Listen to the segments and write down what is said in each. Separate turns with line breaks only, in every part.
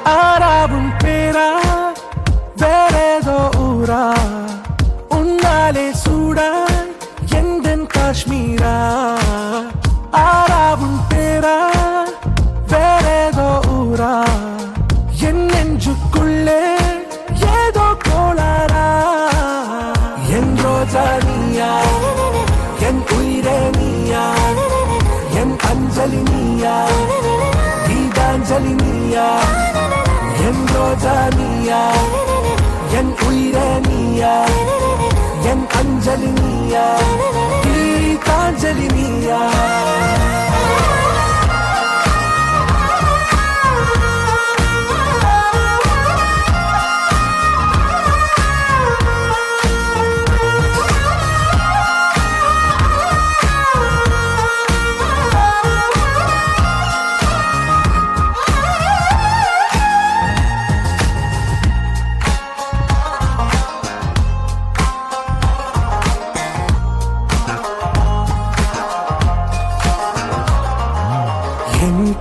ஆறாவும் பேரா வேறேதோ ஊரா உன்னாலே சூடாய் எந்தன் காஷ்மீரா ஆறாவும் பேரா வேறேதோ ஊரா என் நெஞ்சுக்குள்ளே ஏதோ கோளாரா என் ரோஜா நீயா என் உயிரே நீயா என் அஞ்சலி நீயா கீதாஞ்சலி நீயா என் ரோஜா நீயா என் உயிரே நீயா என் அஞ்சலி நீயா கீதாஞ்சலி நீயா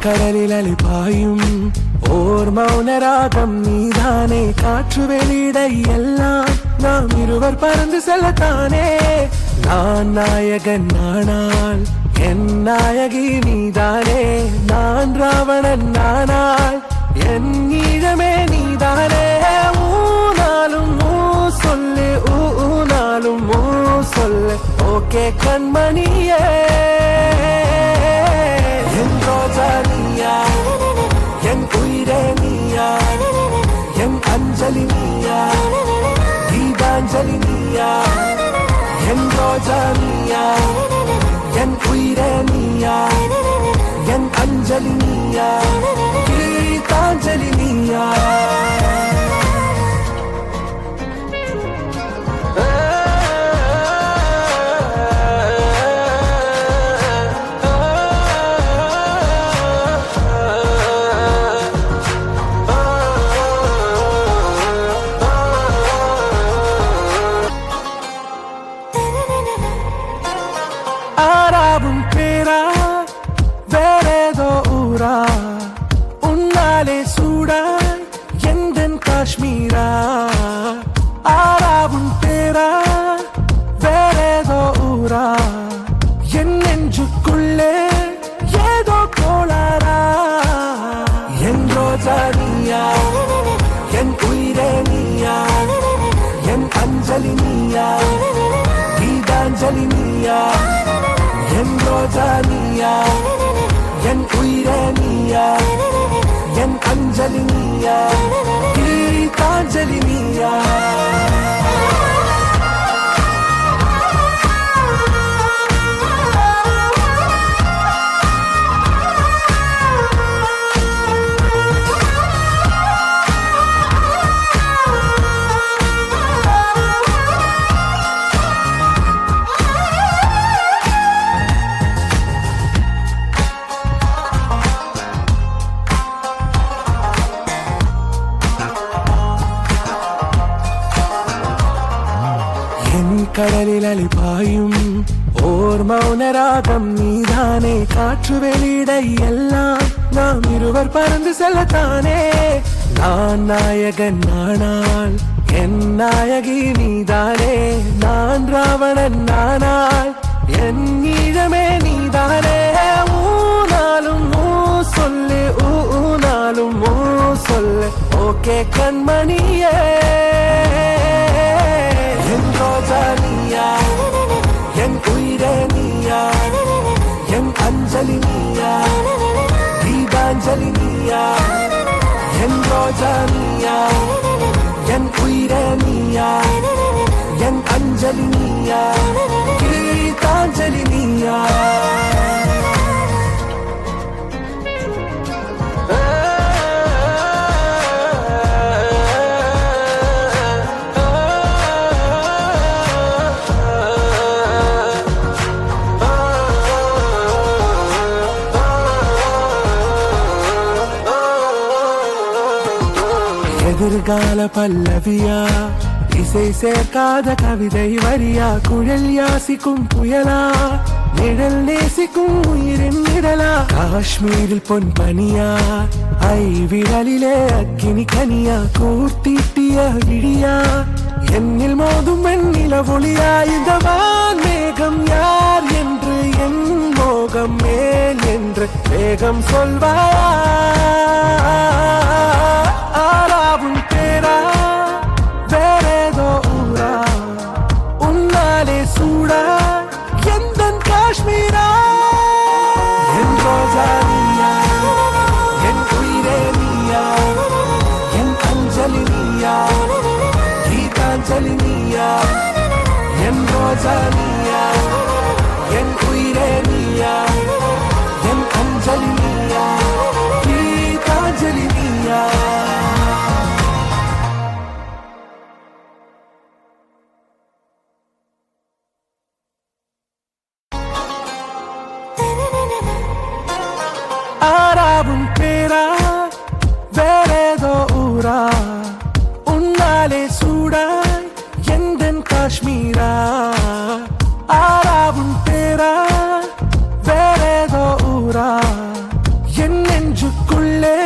கடலில் அலிபாயும் ஓர் மௌனராகம் நீதானே காற்று வெளியிட எல்லாம் நாம் இருவர் பறந்து செல்லத்தானே நான் நாயகன் நானால் என் நாயகி நீதானே நான் ராவணன் நானால் என் ஈழமே நீதானே ஊனாலும் ஊ சொல்லு ஊனாலும் ஊ சொல்லு ஓகே கண்மணியே என் ரோஜா நீயா என் உயிரே நீயா என் அஞ்சலி நீயா கீதாஞ்சலி நீயா என் ரோஜா நீயா என் உயிரே நீயா என் அஞ்சலி நீயா கீதாஞ்சலி நீயா ஆறாவும் பேரா வேறேதோ ஊரா உன்னாலே சூடாய் எந்தன் காஷ்மீரா ஆறாவும் பேரா வேறேதோ ஊரா என் நெஞ்சுக்குள்ளே ஏதோ கோளாரா என் ரோஜா நீயா என் உயிரே நீயா என் அஞ்சலி நீயா கீதாஞ்சலி நீயா என் ரோஜா நீயா என் உயிரே நீயா என் அஞ்சலி நீயா கீதாஞ்சலி நீயா கடலில் அலிபாயும் ஓர் மௌனராகம் நீதானே காற்று வெளியிட எல்லாம் நாம் இருவர் பறந்து செல்லத்தானே நான் நாயகன் நானால் என் நாயகி நீதானே நான் ராவணன் நானால் என் ஈழமே நீதானே ஊனாலும் ஊ சொல்லு ஊனாலும் ஊ சொல்லு ஓகே கண்மணியே என் ரோஜா நீயா என் உயிரே நீயா என் அஞ்சலி நீயா கீதாஞ்சலி நீயா என் ரோஜா நீயா என் உயிரே நீயா என் அஞ்சலி நீயா கீதாஞ்சலி நீயா எதிர்கால பல்லவியா, இசை சேர்க்காத கவிதை வரியா, குழல் யாசிக்கும் புயலா, நிழல் நேசிக்கும் உயிரின் நிழலா, காஷ்மீரில் பொன் பனியா, ஐ விரலிலே அக்கினி கனியா, கூர்த்தீட்டிய விழியா, என்னில் மோதும் வெண்ணில ஒளியா, இந்த வான் மேகம் யார் என்று என் மோகம் மேல் என்று வேகம் சொல்வாயா, ஆறாவும் பேரா வேறேதோ ஊரா, உன்னாலே சூடா எந்தன் காஷ்மீரா, என் ரோஜா நீயா, என் உயிரே நீயா, என் அஞ்சலி நீயா, கீதாஞ்சலி நீயா, என் ரோஜா நீயா, என் உயிரே நீயா, என் அஞ்சலி நீயா, கீதாஞ்சலி நீயா. ஆறாவும் பேரா வேறேதோ ஊரா, உன்னாலே சூடாய் எந்தன் காஷ்மீரா, ஆறாவும் பேரா வேறேதோ ஊரா, என் நெஞ்சுக்குள்ளே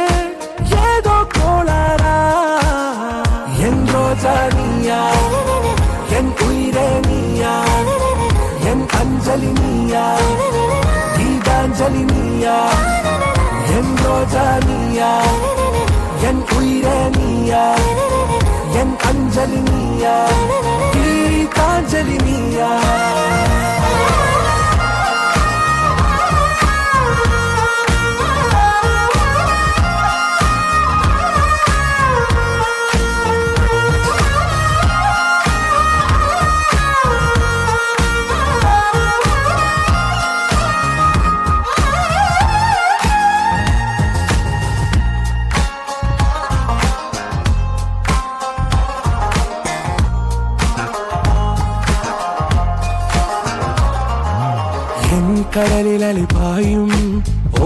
ஏதோ கோளாரா, என் ரோஜா நீயா, என் உயிரே நீயா, என் அஞ்சலி நீயா, கீதாஞ்சலி நீயா, என் ரோஜா நீயா, என் உயிரே நீயா, என் அஞ்சலி நீயா, கீதாஞ்சலி நீயா. கடலில் அலிபாயும்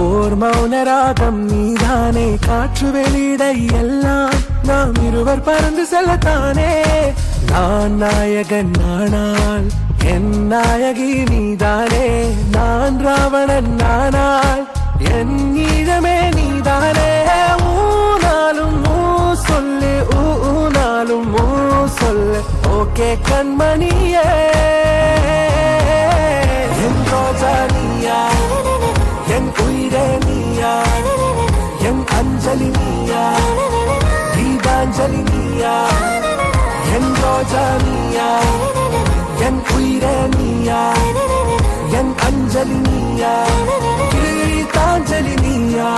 ஓர் மௌனராகம் நீதானே, காற்று வெளியிட எல்லாம் நாம் இருவர் பறந்து செல்லத்தானே, நான் நாயகன் நானால் என் நாயகி நீதானே, நான் ராவணன் நானால் என் ஈழமே நீதானே, ஊனாலும் ஊ சொல்லு, ஊனாலும் ஊ சொல்லு, ஓகே கண்மணியே, என் ரோஜா நீயா, என் உயிரே நீயா, என் அஞ்சலி நீயா, கீதாஞ்சலி நீயா, என் ரோஜா நீயா, என் உயிரே நீயா, என் அஞ்சலி நீயா, கீதாஞ்சலி நீயா.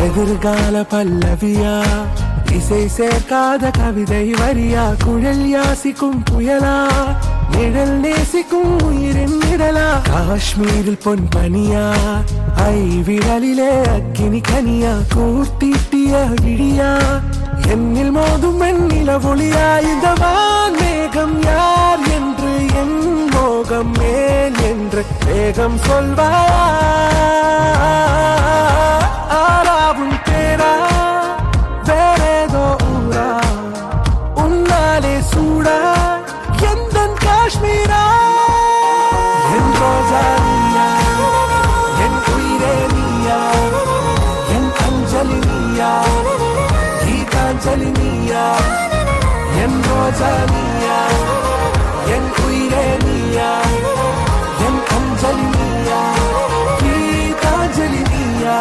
எதிர்கால பல்லவியா, இசை சேர்க்காத கவிதை வரியா, குழல் யாசிக்கும் புயலா, நிழல் நேசிக்கும் உயிரின் நிழலா, காஷ்மீரில் பொன் பனியா, ஐ விரலிலே அக்கினி கனியா, கூர்த்தீட்டிய விழியா, என்னில் மோதும் வெண்ணில ஒளியா, இந்த வான் மேகம் யார் என்று என் மோகம் மேல் என்று வேகம் சொல்வாயா, ஆறாவும் பேரா வேறேதோ ஊரா, உன்னாலே சூடா எந்தன் காஷ்மீரா, என் ரோஜா நீயா, என் உயிரே நீயா, என் அஞ்சலி நீயா, கீதாஞ்சலி நீயா, என் ரோஜா நீயா, என் உயிரே நீயா, என் அஞ்சலி நீயா, கீதாஞ்சலி நீயா.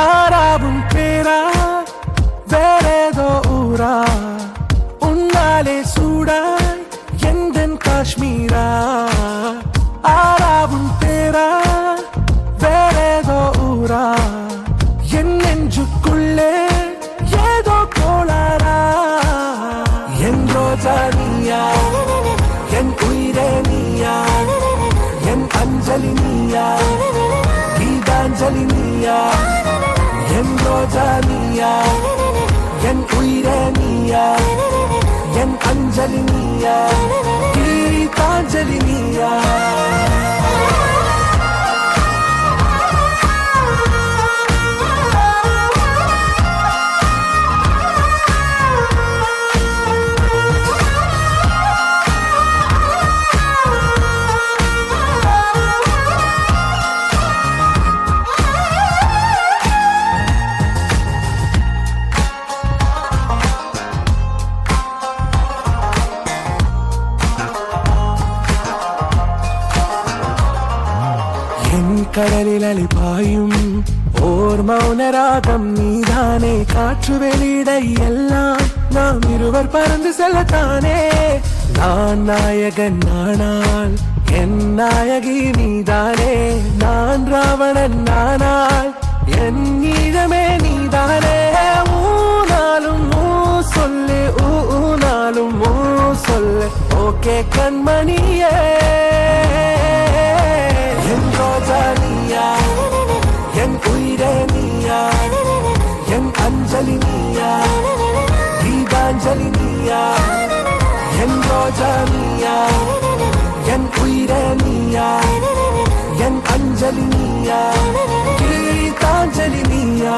ஆறாவும் பேரா வேறேதோ ஊரா, உன்னாலே சூடாய் எந்தன் காஷ்மீரா, ஆறாவும் பேரா வேறேதோ ஊரா, என் நெஞ்சுக்கு நீயா கீதாஞ்சலி நீயா என் ரோஜா நீயா என் உயிரே நீயா என் அஞ்சலி நீயா கீதாஞ்சலி நீயா கடலில் அலிபாயும் ஓர் மௌனராகம் நீதானே காற்று வெளியிட எல்லாம் நாம் இருவர் பறந்து செல்லத்தானே நான் நாயகன் நானால் என் நாயகி நீதானே நான் ராவணன் நானால் என் ஈழமே நீதானே ஊனாலும் ஊ சொல்லு ஊனாலும் ஊ சொல்லு ஓகே கண்மணியே என் ரோஜா நீயா என் உயிரே நீயா என் அஞ்சலி நீயா கீதாஞ்சலி நீயா என் ரோஜா நீயா என் உயிரே நீயா என் அஞ்சலி நீயா கீதாஞ்சலி நீயா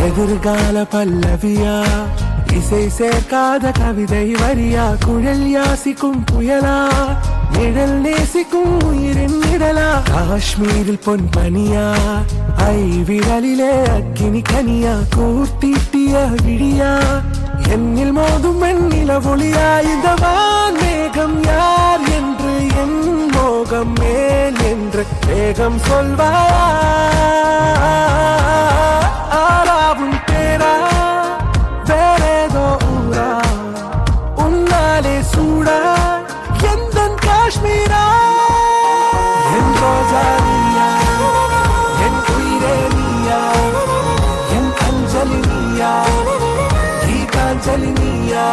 எதிர்கால பல்லவியா இசை சேர்க்காத கவிதை வரியா குழல் யாசிக்கும் புயலா நிழல் நேசிக்கும் உயிரின் நிழலா காஷ்மீரில் பொன் பனியா ஐ விரலிலே அக்கினி கனியா கூர்த்தீட்டிய விழியா என்னில் மோதும் வெண்ணில ஒளியா இந்த வான்மேகம் யார் என்று என் மோகம் மேல் என்று வேகம் சொல்வாயா ஆராவும் பேரா வேறேதோ ஊரா உன்னாலே சூடா எந்தன் காஷ்மீரா என் ரோஜா நீயா என் உயிரே நீயா என் அஞ்சலி நீயா கீதாஞ்சலி நீயா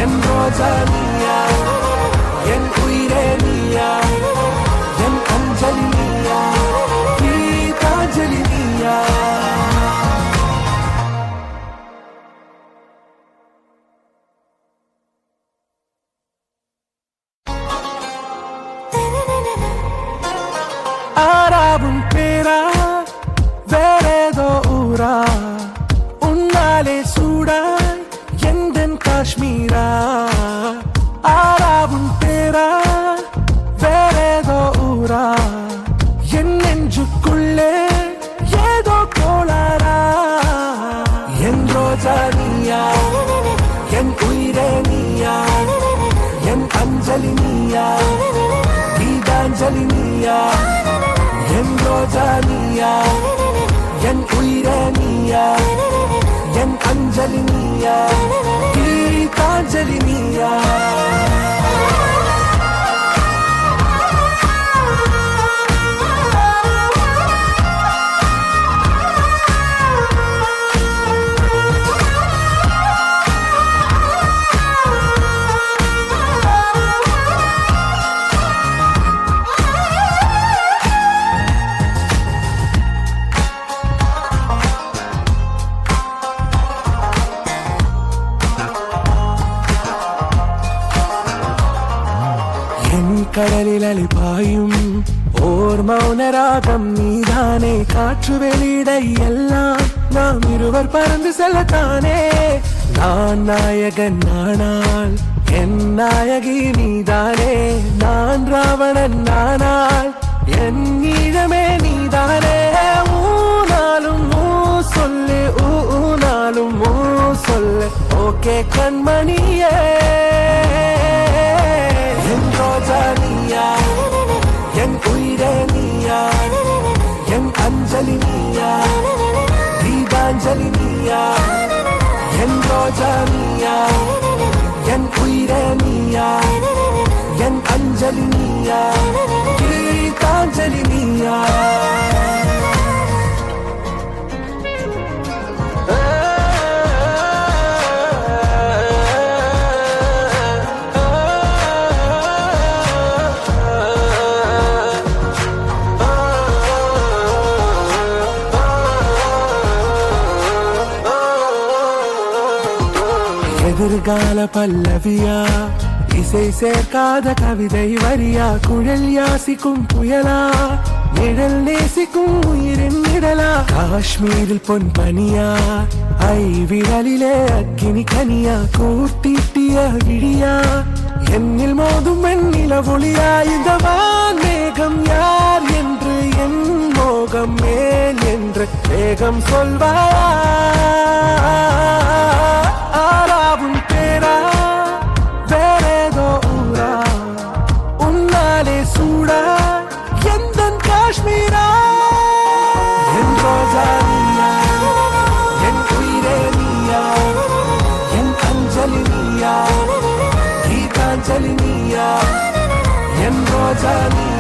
என் ரோஜா நீயா என் உயிரே நீயா என் அஞ்சலி நீயா கீதாஞ்சலி நீயா ஆராவும் பேரா வேறேதோ ஊரா உன்னாலே சூடா எந்தன் காஷ்மீரா ஆராவும் பேரா வேறேதோ ஊரா என் நெஞ்சுக்குள்ளே ஏதோ கோளாரா என் ரோஜா நீயா என் உயிரே நீயா என் அஞ்சலி நீயா கீதாஞ்சலி நீயா என் ரோஜா நீயா என் உயிரே நீயா என் அஞ்சலி நீயா கீதாஞ்சலி நீயா கடலில் அலிபாயும் ஓர் மௌனராகம் நீதானே காற்று வெளியிட எல்லாம் நாம் இருவர் பறந்து செல்லத்தானே நான் நாயகன் நானால் என் நாயகி நீதானே நான் ராவணன் நானால் என் ஈழமே நீதானே ஊனாலும் ஊ சொல்லு ஊனாலும் ஊ சொல்லு ஓகே கண்மணியே என் ரோஜா நீயா என் உயிரே நீயா என் அஞ்சலி நீயா கீதாஞ்சலி நீயா என் ரோஜா நீயா என் உயிரே நீயா என் அஞ்சலி நீயா கீதாஞ்சலி நீயா எதிர்கால பல்லவியா இசை சேர்க்காத கவிதை வரியா குழல் யாசிக்கும் புயலா நிழல் நேசிக்கும் உயிரின் நிழலா காஷ்மீரில் பொன் பனியா ஐ விரலிலே அக்கினி கனியா கூர்த்தீட்டிய விழியா என்னில் மோதும் வெண்ணில ஒளியா இந்த மேகம் யார் என்று என் மோகம் ஏன் என்று வேகம் சொல்வாயா ஆராவும் பேரா வேறேதோ ஊரா உன்னாலே சூடா எந்தன் காஷ்மீரா என் ரோஜா நீயா என் உயிரே நீயா என் அஞ்சலி நீயா கீதாஞ்சலி நீயா என் ரோஜா நீயா